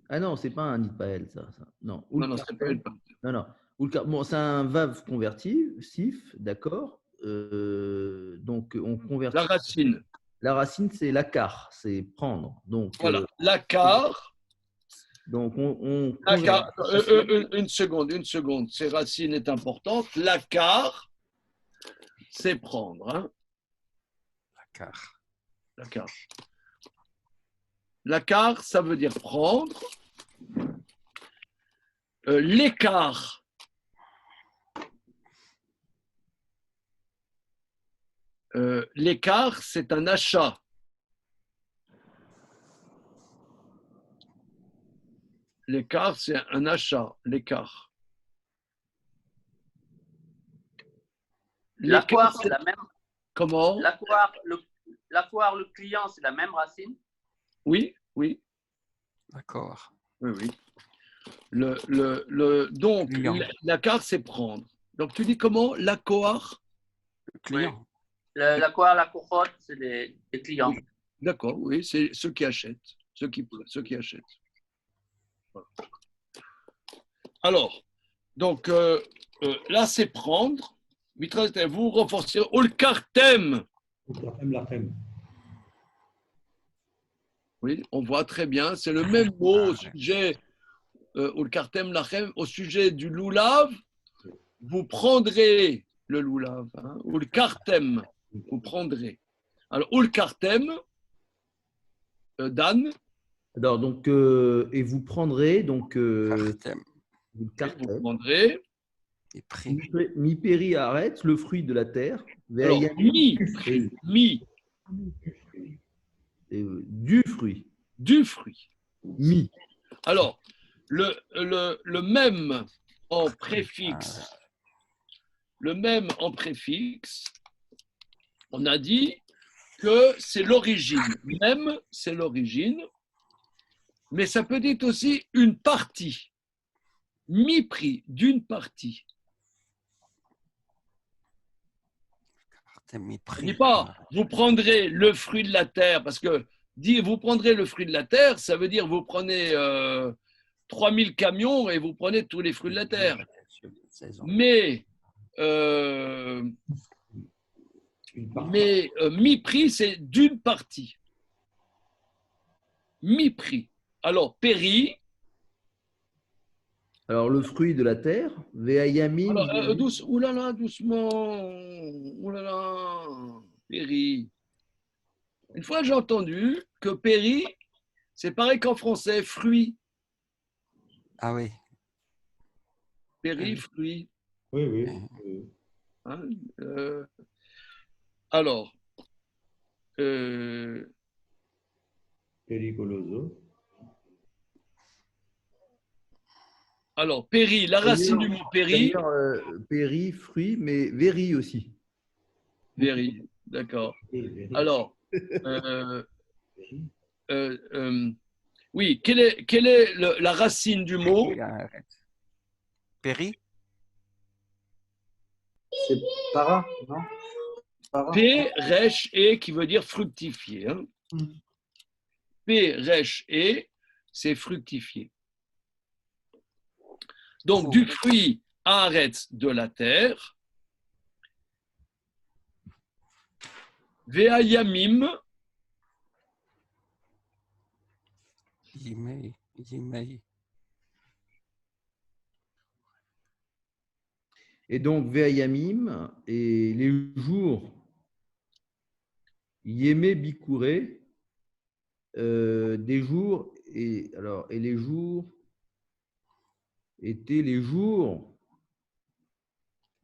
Ah non, c'est pas un Itpael, ça. Non, Non, c'est pas une. Non. Bon, c'est un vav convertif, d'accord. Donc, on convertit. La racine. La racine, c'est l'akar, c'est prendre. Donc, voilà, l'akar. Donc, on une seconde. Ces racines est importante. L'akar, c'est prendre. Hein. L'akar. L'akar, ça veut dire prendre. L'écart. L'écart, c'est un achat. L'écart, c'est un achat. L'écart. L'aquar, c'est la même. Comment? L'aquar, le client, c'est la même racine? Oui. D'accord. Oui. Donc, l'acquart, c'est prendre. Donc, tu dis comment? La Kohar? Le client. La Kohar, la Kohot, c'est les clients. Oui. D'accord, oui, c'est ceux qui achètent. Ceux qui achètent. Voilà. Alors, donc, là, c'est prendre. Vous renforcez. Ulkartem. Oui, on voit très bien. C'est le même mot au sujet. Ulkartem lachem, au sujet du loulav. Vous prendrez le loulav. Hein, ulkartem. Vous prendrez. Alors, ulkartem. Dan. Alors, donc, et vous prendrez, donc, Vous prendrez. Mi péri arrête, le fruit de la terre. Alors, mi. Du fruit. Du fruit. Mi. Alors, le même en préfixe, on a dit que c'est l'origine. Même, c'est l'origine, mais ça peut être aussi une partie. Mi-prix d'une partie. Je dis pas, vous prendrez le fruit de la terre, parce que dire vous prendrez le fruit de la terre, ça veut dire vous prenez 3000 camions et vous prenez tous les fruits de la terre. Mais mi-prix, c'est d'une partie. Mi-prix. Alors, péri. Alors, le fruit de la terre, Veayamim. Alors, oulala, doucement. Oulala, péri. Une fois, j'ai entendu que péri, c'est pareil qu'en français, fruit. Ah oui. Péri, fruit. Oui, oui. Hein, alors, Pericoloso. Alors, péri, la racine du mot péri. Péri, fruit, mais véri aussi. Véri, d'accord. Alors, oui, quelle est la racine du mot? Péri. C'est para, non? Para. P, resh, et, qui veut dire fructifier. Hein. P, resh, et, c'est fructifier. Donc, du fruit arrête de la terre. Veayamim. Yimei. Et donc, Veayamim, et les jours, Yémé Bikouré, des jours, et les jours étaient les jours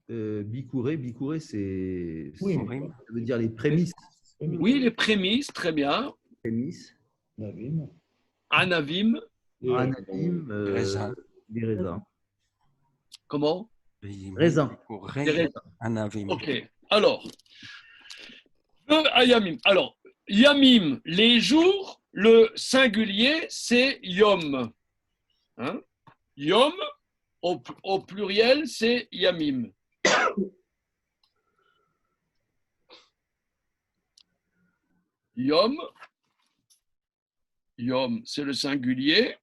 Bikouré, Oui, ça veut dire les prémices. Oui, les prémices, très bien. Prémices. Navim. Anavim. Anavim, des raisins. Comment? Raisins. Des raisins. Anavim. Ok. Alors, Ayamim. Alors, Yamim, les jours, le singulier, c'est Yom. Hein? Yom, au pluriel, c'est Yamim. Yom, c'est le singulier.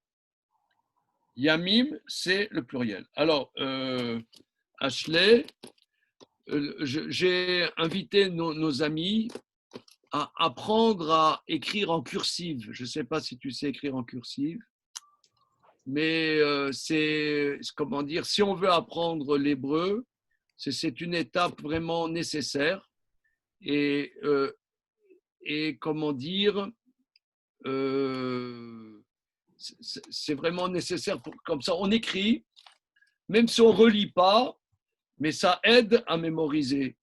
Yamim, c'est le pluriel. Alors, Ashley, j'ai invité nos amis à apprendre à écrire en cursive. Je ne sais pas si tu sais écrire en cursive, mais c'est, comment dire, si on veut apprendre l'hébreu, c'est une étape vraiment nécessaire. Et comment dire, c'est vraiment nécessaire. Comme ça, on écrit, même si on ne relit pas, mais ça aide à mémoriser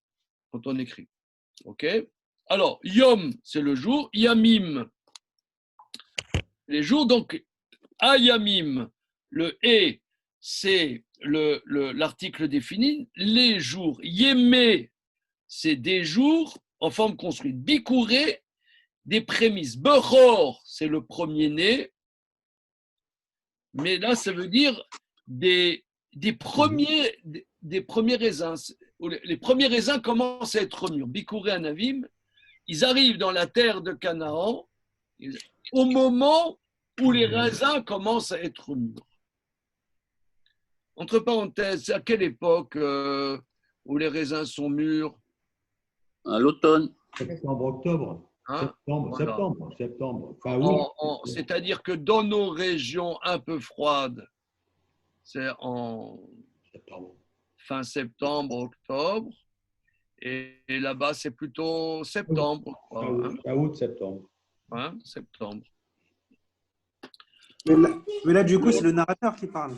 quand on écrit. OK? Alors, Yom, c'est le jour. Yamim, les jours. Donc, Ayamim, le « et », c'est l'article défini. Les jours. Yémé, c'est des jours en forme construite. Bikouré, des prémices. Behor, c'est le premier-né. Mais là, ça veut dire des premiers des premiers raisins. Où les premiers raisins commencent à être mûrs. Bikuré Anavim, ils arrivent dans la terre de Canaan au moment où les raisins commencent à être mûrs. Entre parenthèses, c'est à quelle époque où les raisins sont mûrs? À l'automne. Septembre, octobre. Hein? Septembre. Enfin, oui. C'est-à-dire que dans nos régions un peu froides, c'est en fin septembre, octobre, et là-bas c'est plutôt septembre. Fin août, septembre. Hein, septembre. Mais là, du coup, c'est le narrateur qui parle.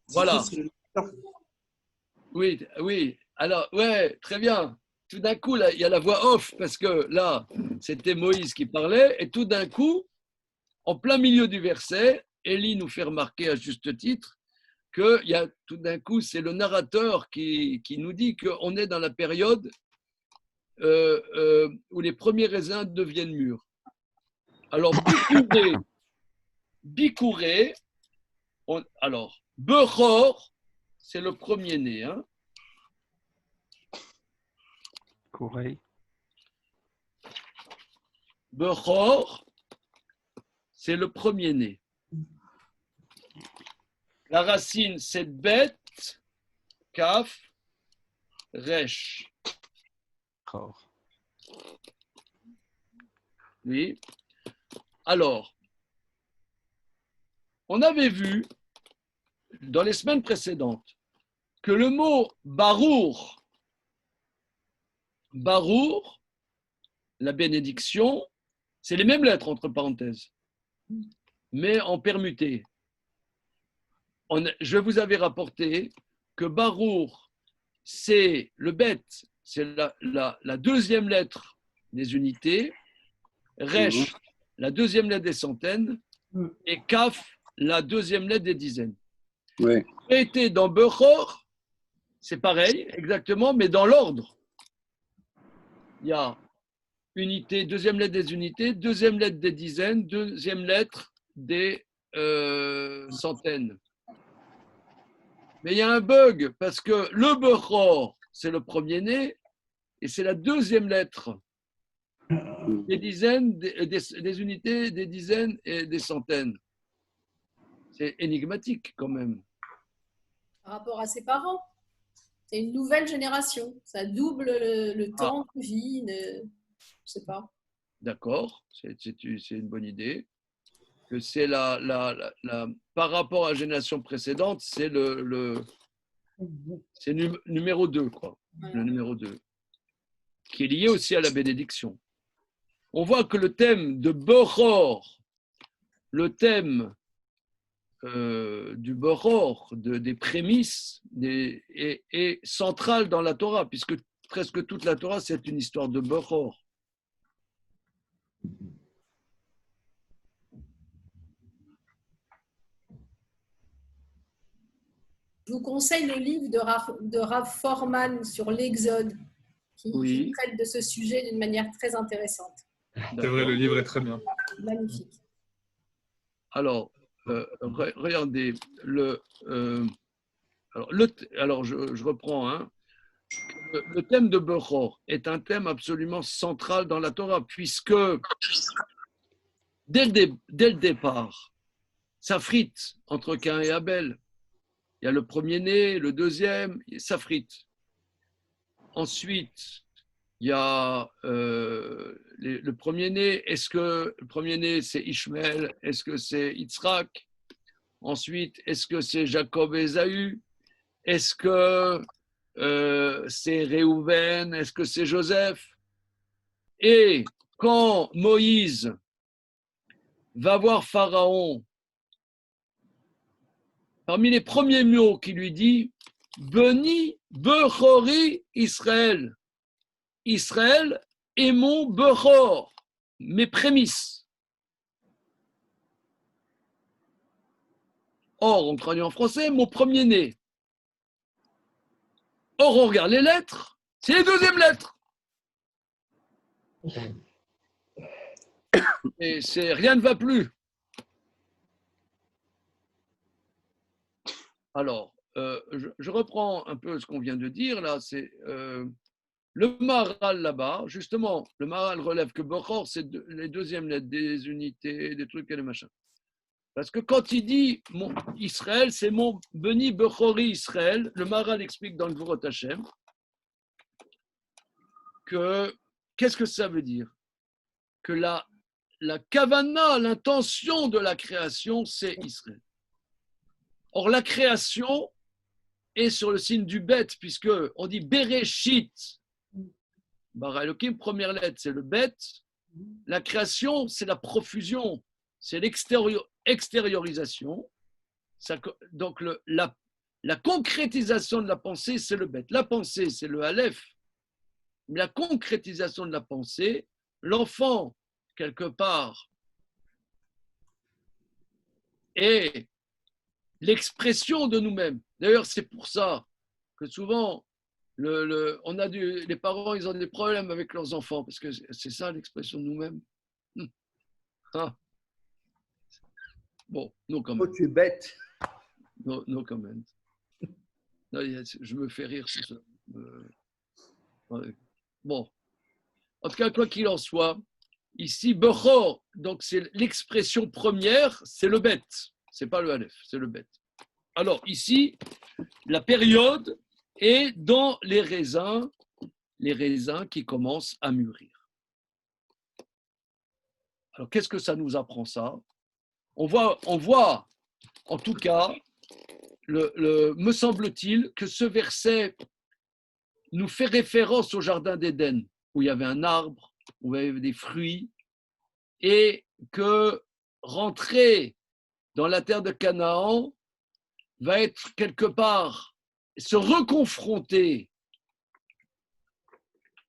Voilà. C'est le narrateur. Oui, oui. Alors, ouais, très bien. Tout d'un coup, là, il y a la voix off, parce que là, c'était Moïse qui parlait, et tout d'un coup, en plein milieu du verset, Élie nous fait remarquer à juste titre que il y a, tout d'un coup, c'est le narrateur qui nous dit qu'on est dans la période où les premiers raisins deviennent mûrs. Alors, Bikuré, alors, Bechor, c'est le premier-né. Hein. Corée. Bechor, c'est le premier-né. La racine, c'est bête, kaf, resh. Oui. Alors, on avait vu dans les semaines précédentes que le mot barour, la bénédiction, c'est les mêmes lettres entre parenthèses, mais en permuté. Je vous avais rapporté que barour, c'est le bet, c'est la deuxième lettre des unités, resh, la deuxième lettre des centaines, et kaf, la deuxième lettre des dizaines. Oui. Et dans Bechor, c'est pareil, exactement, mais dans l'ordre. Il y a unité, deuxième lettre des unités, deuxième lettre des dizaines, deuxième lettre des centaines. Mais il y a un bug, parce que le Bechor, c'est le premier-né, et c'est la deuxième lettre des dizaines, des unités, des dizaines et des centaines. C'est énigmatique quand même. Par rapport à ses parents, c'est une nouvelle génération. Ça double le temps de vie. Je ne sais pas. D'accord, c'est une bonne idée. Que c'est par rapport à la génération précédente, c'est c'est numéro 2, quoi. Le numéro 2, qui est lié aussi à la bénédiction. On voit que le thème de Bechor, le thème du Bechor, des prémices, est central dans la Torah, puisque presque toute la Torah, c'est une histoire de Bechor. Je vous conseille le livre de Rav Forman sur l'Exode, qui traite de ce sujet d'une manière très intéressante. C'est vrai, le livre est très bien. Magnifique. Alors, regardez, alors je reprends. Hein. Le thème de Bechor est un thème absolument central dans la Torah, puisque dès le départ, ça frite entre Caïn et Abel. Il y a le premier-né, le deuxième, ça frite. Ensuite, il y a le premier-né. Est-ce que le premier-né, c'est Ishmaël? Est-ce que c'est Yitzhak? Ensuite, est-ce que c'est Jacob et Ésaü? Est-ce que c'est Réhouven? Est-ce que c'est Joseph? Et quand Moïse va voir Pharaon, parmi les premiers mots qu'il lui dit, Beni Bechori Israël. Israël est mon Bechor, mes prémices. Or, on traduit en français, mon premier-né. Or, on regarde les lettres, c'est les deuxièmes lettres. Et rien ne va plus. Alors, je reprends un peu ce qu'on vient de dire là, c'est le Maharal là-bas, justement, le Maharal relève que Bechor, c'est les deuxièmes lettres, des unités, des trucs et des machins. Parce que quand il dit mon Israël, c'est mon Beni Bechori Israël, le Maharal explique dans le Gvurot Hashem que qu'est-ce que ça veut dire? Que la kavana, l'intention de la création, c'est Israël. Or, la création est sur le signe du bet, puisque on dit Bereshit, Bara Elohim, première lettre, c'est le bet. La création, c'est la profusion, c'est l'extériorisation. Donc, la concrétisation de la pensée, c'est le bet. La pensée, c'est le Aleph. Mais la concrétisation de la pensée, l'enfant, quelque part, est l'expression de nous-mêmes. D'ailleurs, c'est pour ça que souvent, les parents, ils ont des problèmes avec leurs enfants, parce que c'est ça l'expression de nous-mêmes. Ah. Bon, no comment. Oh, tu es bête. No comment. Non, je me fais rire, c'est ça. Ouais. Bon. En tout cas, quoi qu'il en soit, ici, Bechor, donc c'est l'expression première, c'est le bet. C'est pas le Aleph, c'est le bet. Alors ici, la période est dans les raisins qui commencent à mûrir. Alors qu'est-ce que ça nous apprend ça? On voit, en tout cas, me semble-t-il, que ce verset nous fait référence au jardin d'Éden, où il y avait un arbre, où il y avait des fruits, et que rentrer dans la terre de Canaan va être quelque part se reconfronter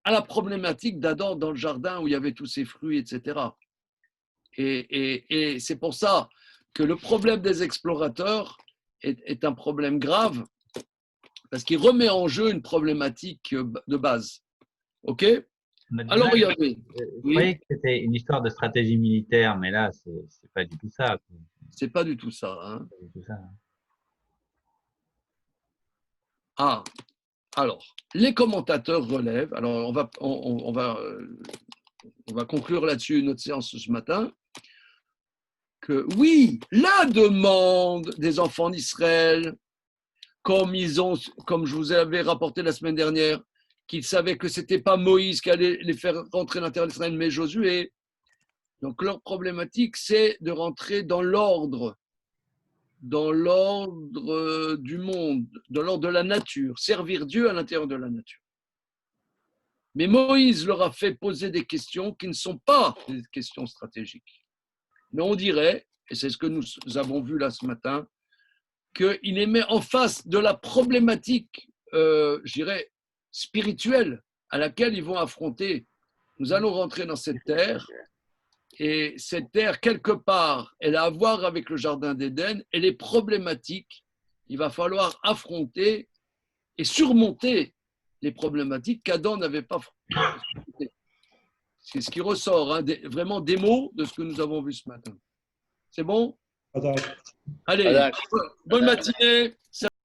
à la problématique d'Adam dans le jardin où il y avait tous ces fruits, etc. Et c'est pour ça que le problème des explorateurs est un problème grave, parce qu'il remet en jeu une problématique de base. OK? Alors, regardez. Vous croyez que c'était une histoire de stratégie militaire, mais là, c'est pas du tout ça. C'est pas du tout ça. Hein. Pas du tout ça. Ah, alors, les commentateurs relèvent, alors on va conclure là-dessus notre séance ce matin, que oui, la demande des enfants d'Israël, comme je vous avais rapporté la semaine dernière, qu'ils savaient que ce n'était pas Moïse qui allait les faire rentrer dans la terre d'Israël, mais Josué. Donc leur problématique, c'est de rentrer dans l'ordre du monde, dans l'ordre de la nature, servir Dieu à l'intérieur de la nature. Mais Moïse leur a fait poser des questions qui ne sont pas des questions stratégiques. Mais on dirait, et c'est ce que nous avons vu là ce matin, qu'il les met en face de la problématique, je dirais, spirituelle à laquelle ils vont affronter. Nous allons rentrer dans cette terre, et cette terre, quelque part, elle a à voir avec le jardin d'Éden, elle est problématique. Il va falloir affronter et surmonter les problématiques qu'Adam n'avait pas affrontées. C'est ce qui ressort, hein, vraiment des mots de ce que nous avons vu ce matin. C'est bon? Allez, bonne matinée.